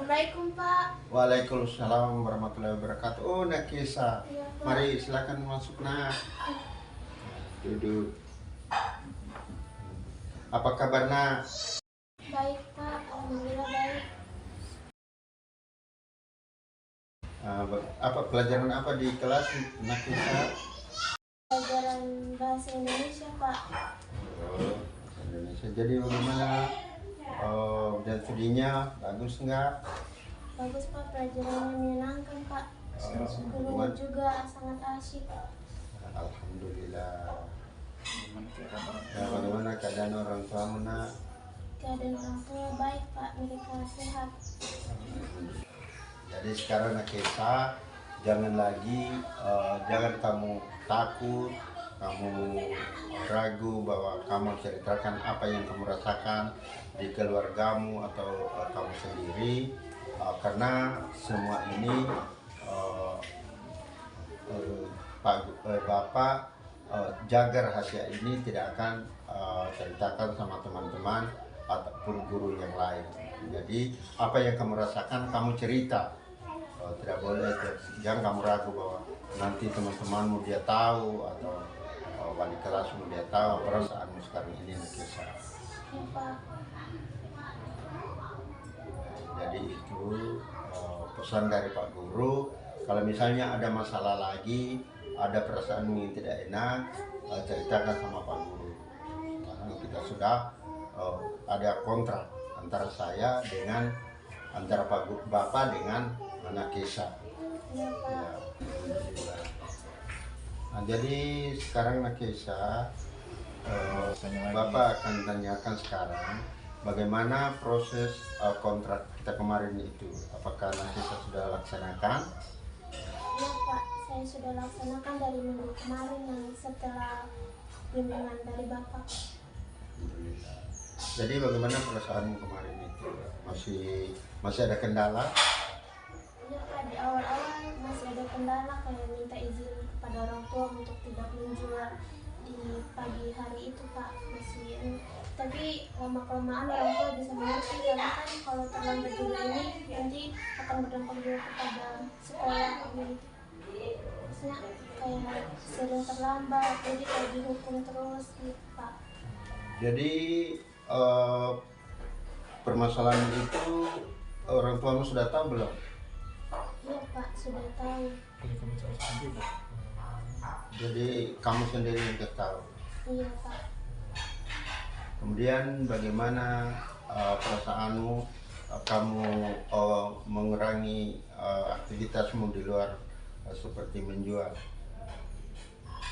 Assalamualaikum Pak. Waalaikumsalam warahmatullahi wabarakatuh. Oh, Nakisa. Iya, Pak. Mari silakan masuk, nak. Duduk. Apa kabar, nak? Baik Pak, alhamdulillah baik. Apa pelajaran apa di kelas, Nakisa? Pelajaran bahasa Indonesia Pak. Oh, bahasa Indonesia. Jadi bagaimana? Dan studinya bagus nggak? Bagus Pak, pelajarannya menyenangkan Pak. Gurunya juga sangat asyik. Alhamdulillah. Ya, bagaimana keadaan orang tuamu, nak? Keadaan orang tua baik Pak, mereka sehat. Jadi sekarang, Nakisa, jangan lagi, jangan kamu takut, kamu ragu bahwa kamu ceritakan apa yang kamu rasakan di keluargamu atau kamu sendiri, karena semua ini Bapak jaga rahasia ini, tidak akan ceritakan sama teman-teman ataupun guru yang lain. Jadi apa yang kamu rasakan kamu cerita, tidak boleh, jangan kamu ragu bahwa nanti teman-temanmu dia tahu atau wali kelasmu dia tahu perasaanmu sekarang ini, Nakisa. Iya Pak. Jadi itu pesan dari Pak Guru. Kalau misalnya ada masalah lagi, ada perasaanmu yang tidak enak, ceritakan sama Pak Guru. Karena kita sudah ada kontrak antara saya dengan Bapak dengan Nakisa. Iya Pak. Ya, alhamdulillah. Nah, jadi sekarang, Nakisa, Bapak akan tanyakan sekarang bagaimana proses kontrak kita kemarin itu. Apakah Nakisa sudah laksanakan? Iya Pak, saya sudah laksanakan dari minggu kemarin yang setelah bimbingan dari Bapak. Alhamdulillah. Jadi bagaimana perasaanmu kemarin itu? Masih ada kendala? Iya Pak, di awal-awal masih ada kendala kayak minta izin kepada orang tua untuk tidak menjual di pagi hari itu Pak, masih. Tapi lama-kelamaan orang tua bisa mengerti karena kan kalau terlambat juga ini nanti akan berdampak juga kepada sekolah gitu. Maksudnya kayak sering terlambat, jadi kayak dihukum terus gitu Pak. Jadi permasalahan itu orang tuamu sudah tahu belum? Iya Pak, sudah tahu. Jadi kamu sendiri yang tahu. Iya Pak. Kemudian bagaimana perasaanmu, kamu mengurangi aktivitasmu di luar seperti menjual?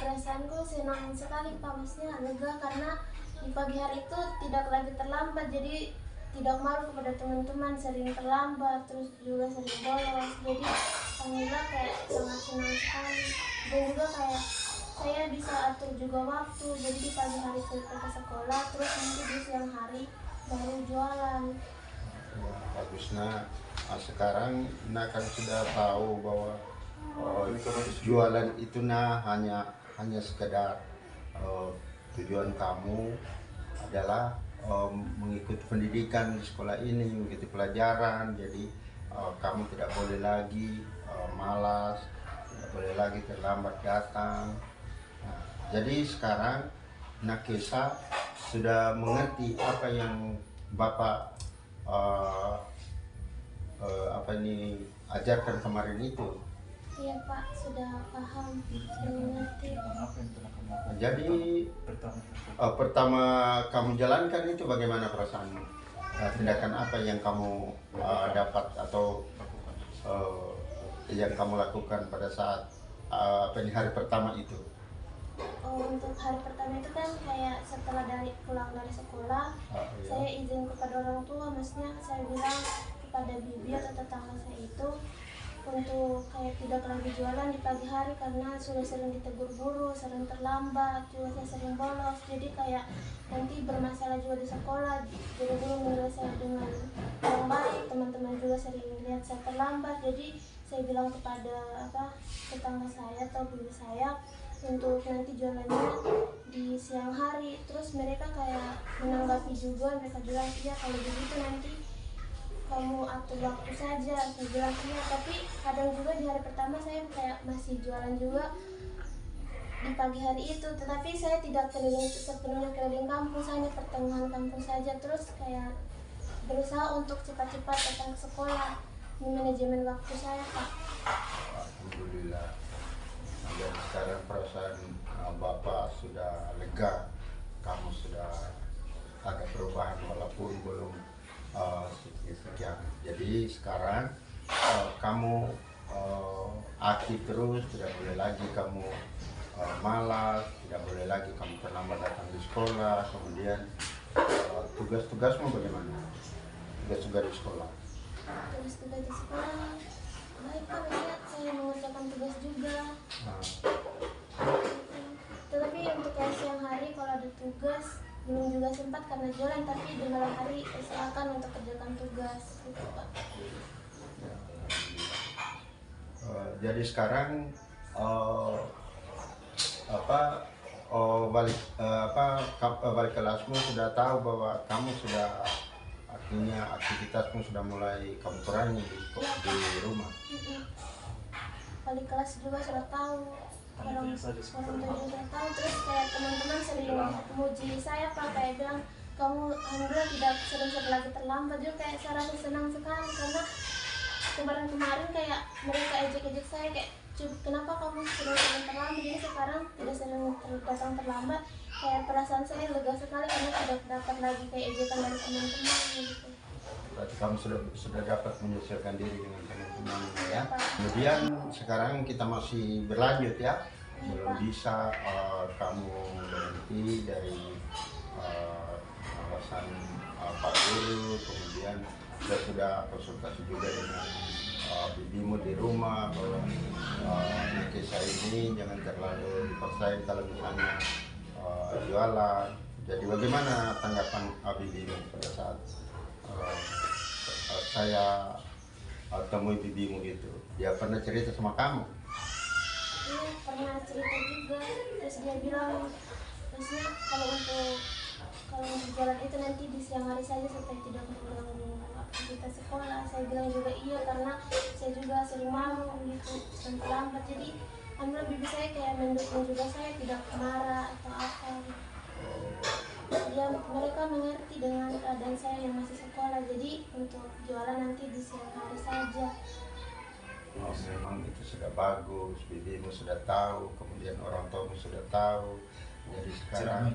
Perasaanku senang sekali Pak, maksudnya lega karena di pagi hari itu tidak lagi terlambat, jadi tidak malu kepada teman-teman sering terlambat, terus juga sering bolos. Jadi alhamdulillah kayak sangat senang sekali. Dan juga kayak saya bisa atur juga waktu, jadi di pagi hari saya ke sekolah, terus nanti di siang hari baru jualan. Bagusnya sekarang kan sudah tahu bahwa jualan itu hanya sekedar tujuan kamu adalah mengikuti pendidikan di sekolah ini, mengikuti pelajaran. Jadi kamu tidak boleh lagi malas, tidak boleh lagi terlambat datang. Nah, jadi sekarang Nakisa sudah mengerti apa yang Bapak ajarkan kemarin itu. Iya Pak, sudah paham, sudah mengerti. Jadi pertama kamu jalankan itu bagaimana perasaanmu? Tindakan apa yang kamu dapat atau yang kamu lakukan pada saat hari pertama itu? Untuk hari pertama itu kan kayak setelah pulang dari sekolah, Iya. saya izin kepada orang tua, maksudnya saya bilang kepada bibi atau tetangga saya itu untuk kayak tidak lagi jualan di pagi hari karena sudah sering ditegur guru, sering terlambat, juga saya sering bolos. Jadi kayak nanti bermasalah juga di sekolah, guru-guru menilai saya dengan kurang baik, teman-teman juga sering lihat saya terlambat. Jadi saya bilang kepada tetangga saya atau bibi saya untuk nanti jualannya di siang hari. Terus mereka kayak menanggapi juga, mereka bilang iya kalau begitu nanti kamu atur waktu saja, saya bilang iya. Tapi kadang juga di hari pertama saya kayak masih jualan juga di pagi hari itu, tetapi saya tidak keliling sepenuhnya keliling kampung, saya hanya pertengahan kampung saja. Terus kayak berusaha untuk cepat-cepat datang ke sekolah, di manajemen waktu saya, Pak. Alhamdulillah. Dan sekarang perasaan Bapak sudah lega, kamu sudah agak perubahan walaupun belum signifikan. Jadi sekarang kamu aktif terus, tidak boleh lagi kamu malas, tidak boleh lagi kamu terlambat datang di sekolah. Kemudian tugas-tugasmu bagaimana? Tugas-tugas di sekolah? Tugas-tugas di sekolah baik, Pak. Saya mengerjakan tugas juga. Tetapi untuk yang siang hari kalau ada tugas belum juga sempat karena jualan, tapi di malam hari usahakan untuk kerjakan tugas gitu, Pak. Jadi sekarang balik kelasmu sudah tahu bahwa kamu sudah, artinya aktivitasmu sudah mulai kamu kurangi di rumah. Balik kelas juga sudah tahu, orang tuanya sudah tahu. Terus kayak teman-teman sering memuji saya, Pak, kayak bilang kamu alhamdulillah tidak sering lagi terlambat. Juga kayak saya rasa senang sekali karena kemarin kayak mereka ejek-ejek saya kayak, kenapa kamu sering terlambat? Jadi sekarang tidak sering datang terlambat. Kayak perasaan saya lega sekali karena tidak dapat lagi kayak ejekan dari teman-teman gitu. Berarti kamu sudah dapat menyesuaikan diri dengan teman-teman ya. Kemudian sekarang kita masih berlanjut ya. Belum bisa kamu berhenti dari alasan Pak Guru. Kemudian kita sudah konsultasi juga dengan bibimu di rumah bahwa kisah ini jangan terlalu dipaksain kalau misalnya jualan. Jadi bagaimana tanggapan bibimu pada saat saya temui bibimu itu? Dia pernah cerita sama kamu? Iya, pernah cerita juga. Terus dia bilang, terusnya kalau untuk jalan itu nanti di siang hari saja supaya tidak mengganggu aktivitas sekolah. Saya bilang juga iya karena saya juga sering malu gitu dan terlambat. Jadi alhamdulillah bibi saya kayak mendukung juga, saya tidak marah atau apa. Mereka mengerti dengan keadaan saya yang masih sekolah. Jadi untuk jualan nanti di siang hari saja. Oh, memang itu sudah bagus, bibimu sudah tahu, kemudian orang tuamu sudah tahu. Jadi sekarang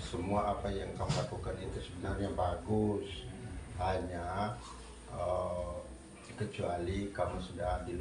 semua apa yang kamu lakukan itu sebenarnya bagus. Hanya kecuali kamu sudah di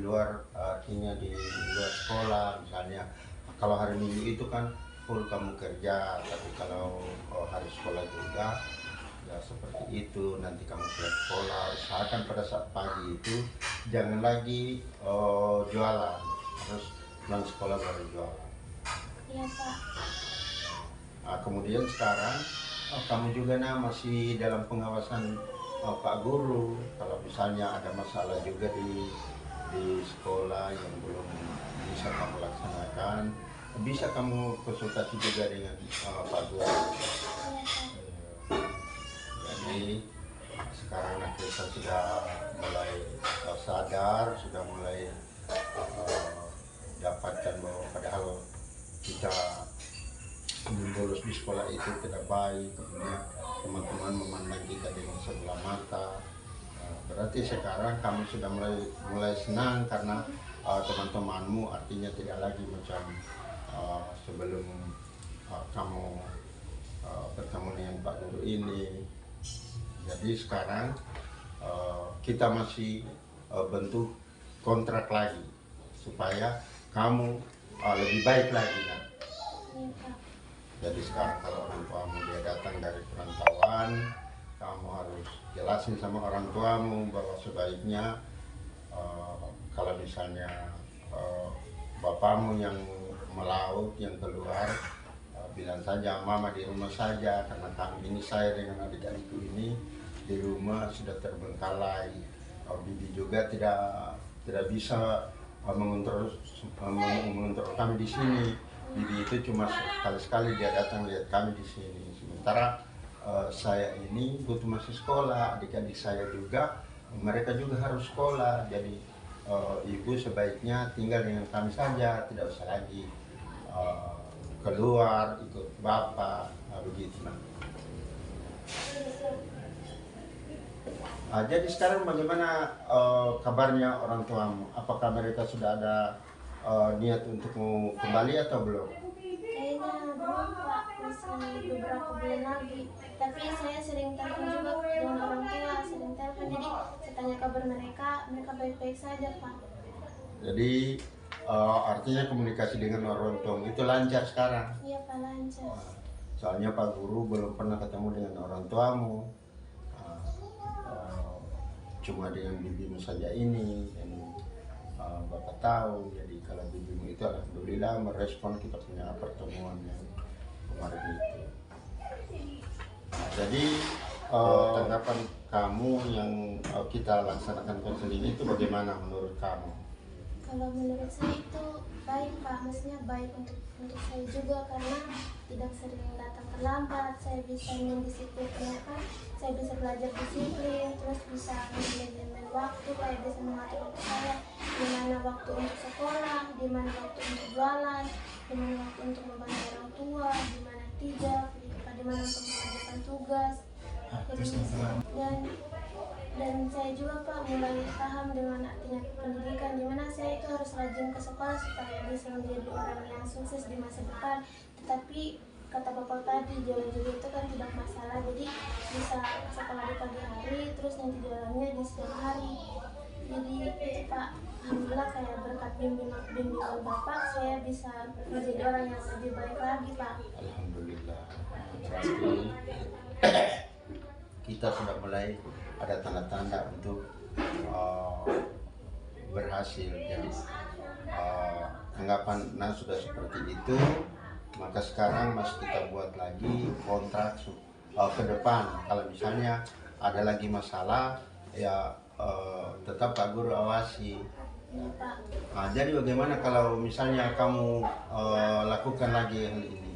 luar artinya di luar sekolah, misalnya kalau hari Minggu itu kan full kamu kerja, tapi kalau hari sekolah juga ya seperti itu. Nanti kamu pulang sekolah, usahakan pada saat pagi itu jangan lagi jualan, harus pulang sekolah baru jualan. Iya, Pak. Nah, kemudian sekarang kamu juga masih dalam pengawasan Pak Guru. Kalau misalnya ada masalah juga di sekolah yang belum bisa kamu laksanakan, bisa kamu konsultasi juga dengan Pak Guru. Jadi sekarang kita sudah mulai sadar, sudah mulai dapatkan bahwa padahal kita bolos di sekolah itu tidak baik, kemudian teman-teman memandang kita dengan sebelah mata. Berarti sekarang kamu sudah mulai senang karena teman-temanmu artinya tidak lagi macam sebelum kamu bertemu dengan Pak Guru ini. Jadi sekarang kita masih bentuk kontrak lagi supaya kamu lebih baik lagi kan? Jadi sekarang kalau orang tuamu dia datang dari perantauan, kamu harus jelasin sama orang tuamu bahwa sebaiknya kalau misalnya bapakmu yang melaut, yang keluar, bilang saja mama di rumah saja, karena kami ini, saya dengan adik-adikku ini di rumah sudah terbengkalai. Bibi juga tidak bisa mengontrol kami di sini. Bibi itu cuma sekali-sekali dia datang lihat kami di sini. Sementara saya ini butuh masih sekolah, adik-adik saya juga, mereka juga harus sekolah. Jadi ibu sebaiknya tinggal dengan kami saja, tidak usah lagi eh, keluar ikut bapak, begitu. Jadi sekarang bagaimana kabarnya orang tuamu? Apakah mereka sudah ada niat untuk mau kembali atau belum? Kayaknya belum Pak, masih beberapa bulan lagi. Tapi saya sering telepon juga dengan orang tua, sering telepon. Jadi saya tanya kabar mereka, mereka baik-baik saja Pak. Jadi artinya komunikasi dengan orang tua itu lancar sekarang. Iya Pak, lancar. Soalnya Pak Guru belum pernah ketemu dengan orang tuamu, cuma dengan bibimu saja ini. Dan Bapak tahu, jadi kalau bibimu itu alhamdulillah merespon kita punya pertemuan yang kemarin itu. Jadi tanggapan kamu yang kita laksanakan konseling itu bagaimana menurut kamu? Kalau menurut saya itu baik Pak, maksudnya baik untuk saya juga karena tidak sering datang terlambat, saya bisa mendisiplinkan, saya bisa belajar disiplin, terus bisa manajemen waktu, saya bisa mengatur waktu saya, di mana waktu untuk sekolah, di mana waktu untuk jualan, di mana waktu untuk membantu orang tua, di mana tidak, di mana untuk mengerjakan tugas. Jadi, dan saya juga Pak mulai paham dengan artinya pendidikan, di mana saya itu harus rajin ke sekolah supaya bisa menjadi orang yang sukses di masa depan. Tetapi kata Bapak tadi, jalan juga itu kan tidak masalah, jadi bisa sekolah di pagi hari terus nanti jalannya di siang hari. Jadi itu Pak, alhamdulillah kayak berkat bimbingan Bapak saya bisa menjadi orang yang lebih baik lagi Pak. Alhamdulillah. Berarti kita sudah mulai ada tanda-tanda untuk berhasil. Jadi anggapan sudah seperti itu, maka sekarang masih kita buat lagi kontrak ke depan. Kalau misalnya ada lagi masalah, ya tetap Pak Guru awasi. Jadi bagaimana kalau misalnya kamu lakukan lagi hal ini?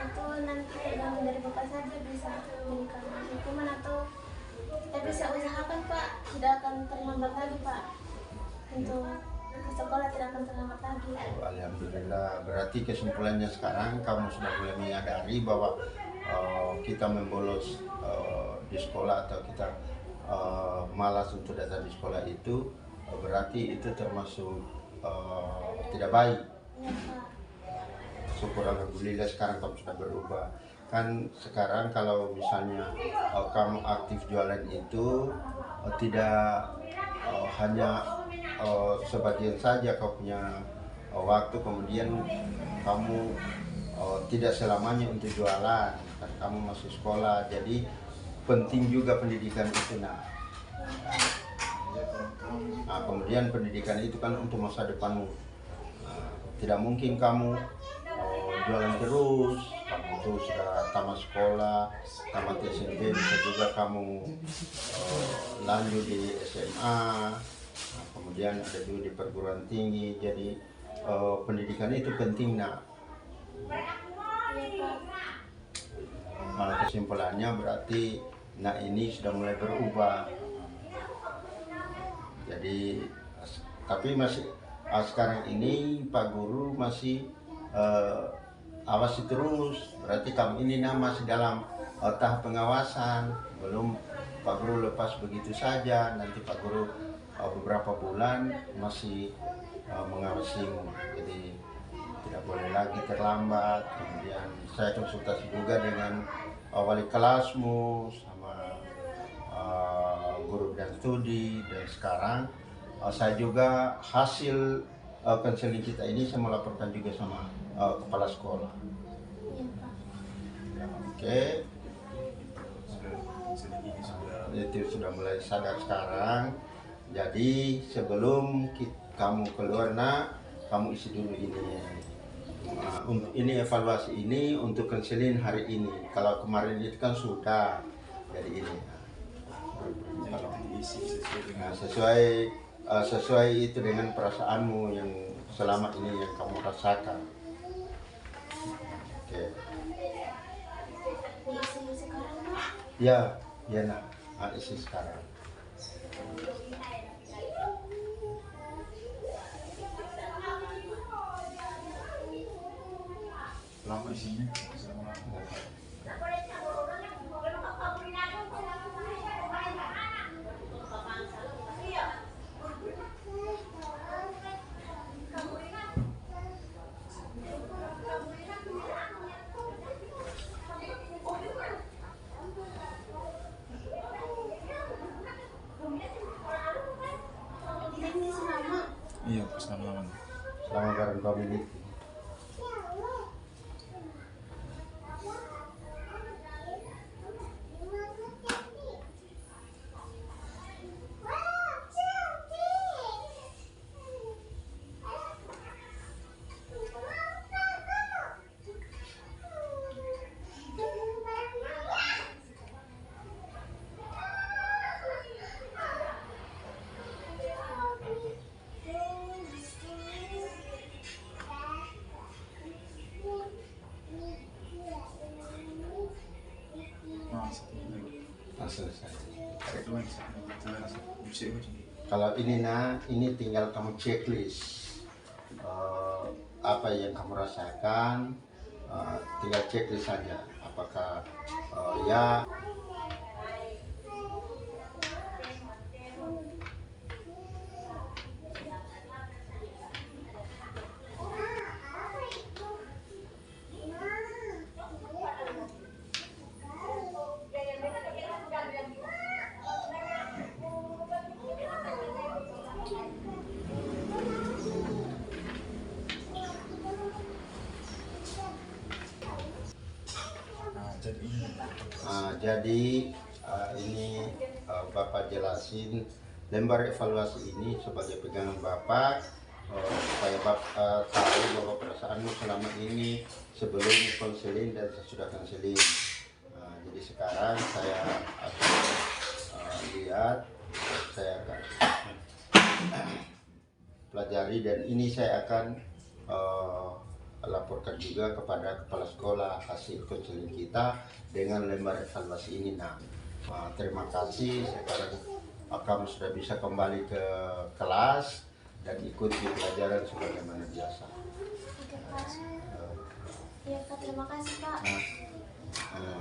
Itu nanti tergantung dari Bapak saja, bisa memberikan hukuman atau kita bisa usahakan Pak, tidak akan terlambat lagi Pak, untuk ke sekolah tidak akan terlambat lagi. Alhamdulillah, berarti kesimpulannya sekarang kamu sudah mulai menyadari bahwa kita membolos di sekolah atau kita malas untuk datang di sekolah itu berarti itu termasuk tidak baik. Ya Pak. Syukur alhamdulillah sekarang kamu sudah berubah. Kan sekarang kalau misalnya kamu aktif jualan itu tidak hanya sebagian saja kau punya waktu, kemudian kamu tidak selamanya untuk jualan, kan kamu masih sekolah, jadi penting juga pendidikan itu. Nah, kemudian pendidikan itu kan untuk masa depanmu. Tidak mungkin kamu jualan terus, kamu itu sudah tamat sekolah, tamat SMP, bisa juga kamu lanjut di SMA, kemudian ada juga di perguruan tinggi. Jadi pendidikan itu penting. Kesimpulannya berarti ini sudah mulai berubah. Jadi tapi masih sekarang ini Pak Guru masih awasi terus, berarti kamu ini masih dalam tahap pengawasan, belum Pak Guru lepas begitu saja. Nanti Pak Guru beberapa bulan masih mengawasimu, jadi tidak boleh lagi terlambat. Kemudian saya konsultasi juga dengan wali kelasmu sama guru bidang studi, dan sekarang saya juga hasil konseling kita ini saya melaporkan juga sama kepala sekolah. Oke. Itu sudah mulai sadar sekarang. Jadi sebelum kamu keluar kamu isi dulu ini. Untuk ini evaluasi ini untuk konseling hari ini. Kalau kemarin itu kan sudah, jadi ini. Sesuai itu dengan perasaanmu yang selama ini yang kamu rasakan. Oke. Ya, ya nak, isi sekarang. Lama isinya? Selama lama. Ini selama Iya, selama lama. Selama bareng 2 menit. Ah, satu lagi. Selesai. Satu lagi. Satu lagi. Bisa aja. Kalau ini nah, ini tinggal kamu checklist apa yang kamu rasakan, tinggal checklist saja. Apakah ya. Nah, jadi ini. Jadi ini Bapak jelasin lembar evaluasi ini sebagai pegangan Bapak supaya Bapak tahu bahwa perasaanmu selama ini sebelum konseling dan sesudah konseling. Jadi sekarang saya akan lihat, saya akan pelajari dan ini saya akan laporkan juga kepada kepala sekolah hasil konseling kita dengan lembar evaluasi ini. Terima kasih. Sekarang kamu sudah bisa kembali ke kelas dan ikuti pelajaran sebagaimana biasa. Oke Pak. Ya Kak, terima kasih Pak. Nah,